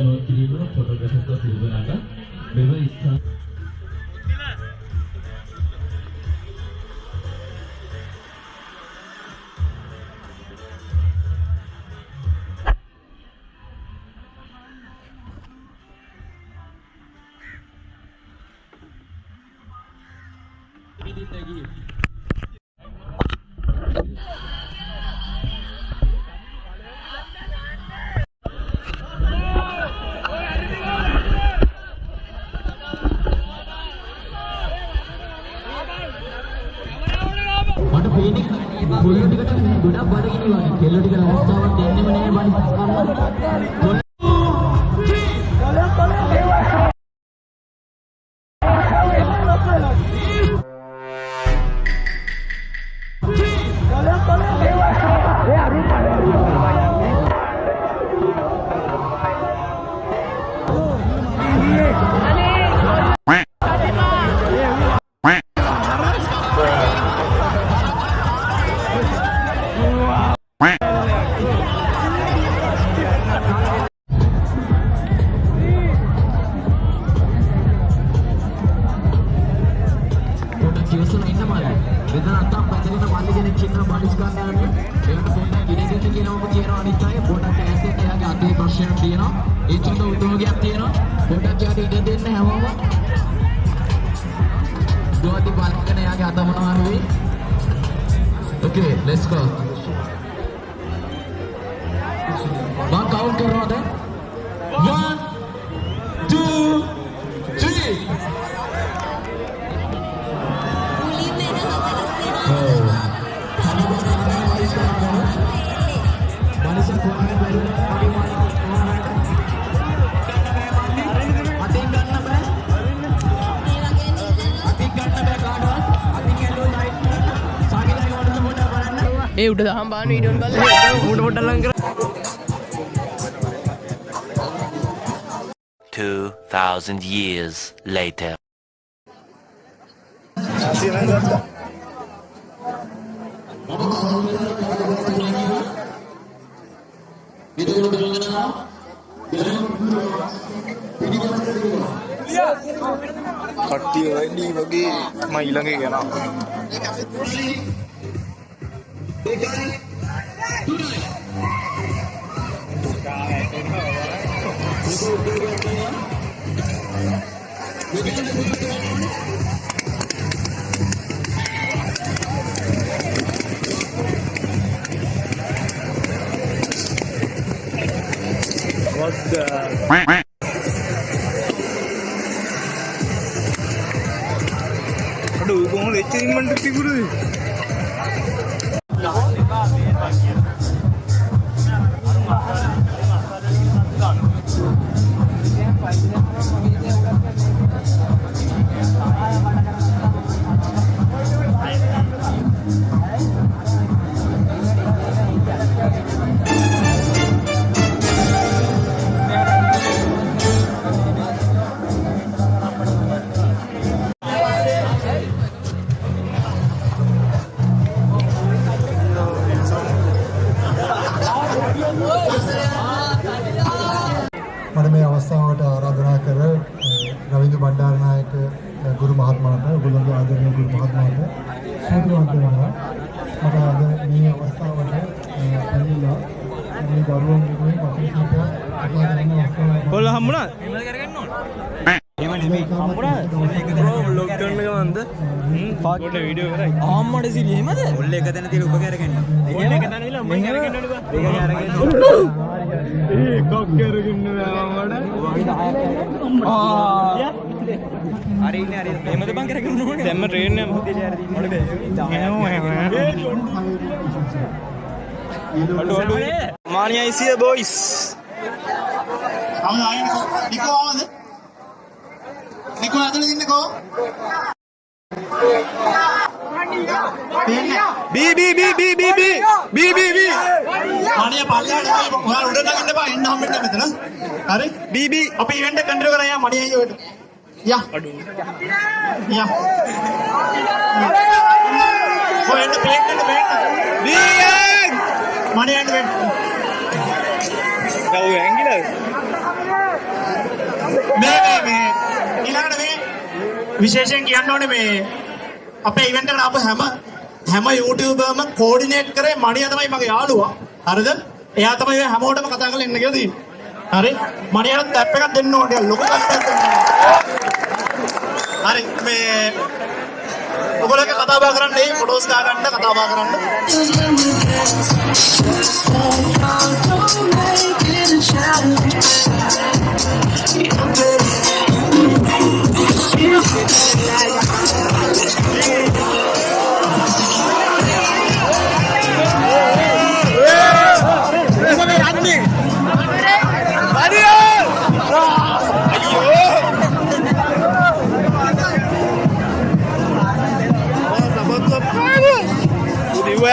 note කිරීම ෆොටෝග්‍රැෆර්ස්ලා සිදුවනට මෙම ස්ථාන ගොඩක් බඩගිනි වගේ කෙල්ල ටික අවස්ථාවක් දෙන්නෙම නෑ බඩ Okay, let's go. Bang count karo natin. 1, 2, 3. ඒ උඩ දහම් බාන වීඩියෝන් බලලා උඩ පොඩ්ඩක් ලං කර 2000 years later. කට්ටිය වැඩි වගේ මම ඊළඟ යනවා. Aduh, gue mau leceh mandek sih gue. මම මේ අවස්ථාවට ආරාධනා කර රවින්ද්‍ර බණ්ඩාරනායක ගුරු මහත්මයාට ඔයගොල්ලෝගේ ආදරණීය ගුරු මහත්මයාට සාදරවන්ත වෙනවා. මට අද මේ අවස්ථාවට පැමිණිලා මේ දරුවන් වෙනුවෙන් වචන කීපයක් කතා කරන්න අවස්ථාවක් කොල්ල හම්බුණාද? එහෙමද කරගන්න ඕන. එහෙම නෙමෙයි. හම්බුණාද? බ්‍රෝ ලොග් කරන ගමන්ද? පොඩ වීඩියෝ කරයි. ආම්මඩ සිලි එහෙමද? ඔල්ල එක තැන තියලා උඹ කරගන්න. ඔල්ල එක තැන විලා මම කරගන්න ඕනේ බා. ඒක අරගෙන. එකක් කරගන්න බෑ හරි ඉන්නේ හරි. එහෙමද බං කරගන්න ඕනේ. දැම්ම ට්‍රේන් එක මුදිලේ හරි දින්නේ. මානියා ඉසිය බොයිස්. ආමද ආයෙත් නිකෝ ආමද? නිකෝ ඇතුලේ ඉන්නකෝ. බී මානියා පල්ලයට ඔයාලා උඩ නගන්න එපා එන්න හම්බෙන්න මෙතන. හරි? බී අපි ඉවෙන්ට් එක කන්ටිනියු කරා යා මානියා ඊට. යා. යා. ඔය එන්න ප්ලේට් එක බෑන්න. බී මානියා එන්න වෙන්න. ගාව ඇංගිලාද? විශේෂයෙන් කියන්න ඕනේ මේ අපේ ඉවෙන්ට් එකට ආපු හැම YouTuberම කෝඩිනේට් කරේ මණියා තමයි මගේ යාළුවා. හරිද? එයා තමයි ඔය හැමෝටම කතා කරලා ඉන්න කියලා තියෙන්නේ. හරි? මණියාට ටැප් එකක් දෙන්න ඕනේ. ලොකු ටැප් එකක් දෙන්න. හරි මේ ඔයගොල්ලෝ කතා බහ කරන්න ඒ ෆොටෝස් ගා ගන්න කතා බහ කරන්න.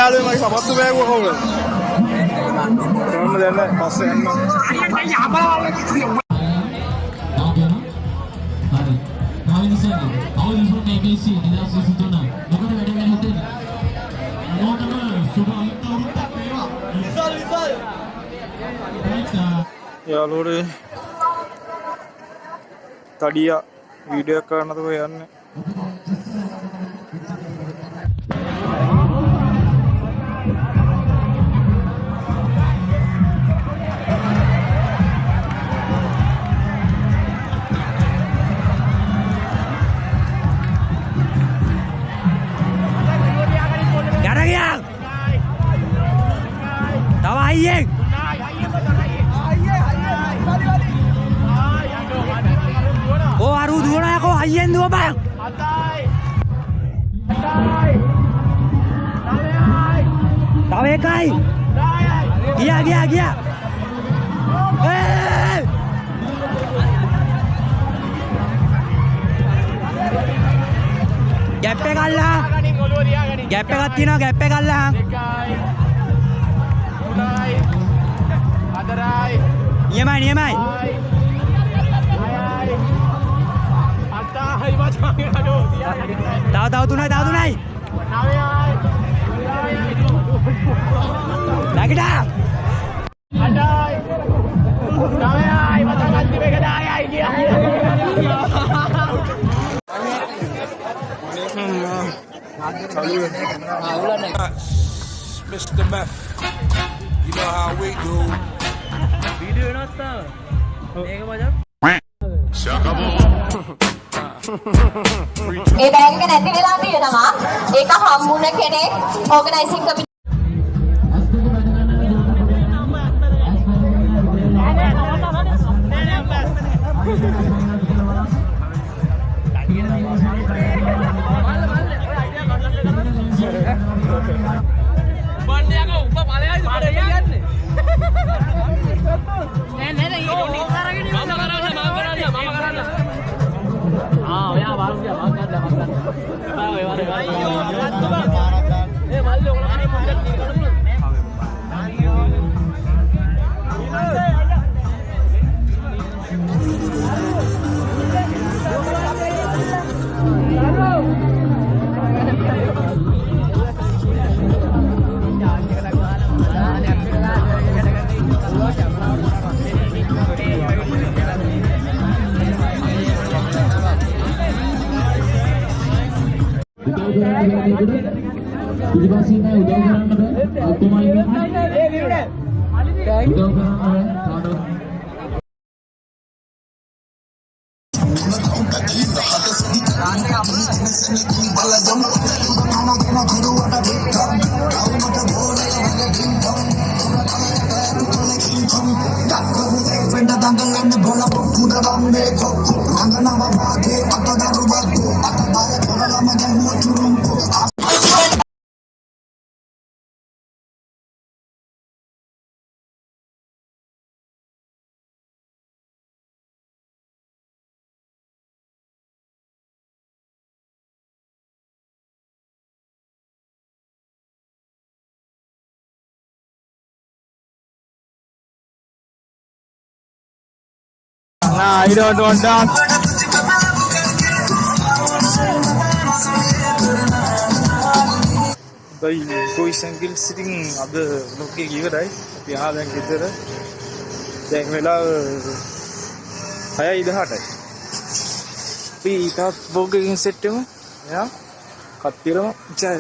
යාළුවෝ මගේ සපත්තු බෑගුවා කොහොමද? කොහොමද දැන් පස්සේ යන්න. යාළුවෝ තඩියා වීඩියෝ එකක් කරන්නද කොහෙ යන්නේ? Oh, Awrudufromabc ako, ayan dua bang. Tawe kai. Gia. Hey! Gap එක ගල්ලා. Gap එකක් තියෙනවා, gap එක ගල්ලා. නියමයි. Tahu tunai. Lagi dah. Mr. Meth, you know how we do. Video nasta. Ega macam. A bag එක නැති වෙලා තියෙනවා. ඒක හම්බුන කෙනෙක් ඕගනයිසිං කමිටුව Nah, I don't want that. The boys and girls sitting at the looking here, right? We have them together. Then we'll have high the heart. අපි ඊටත් බෝගකින් set වෙමු. යා කත්තිරම ඉච්චා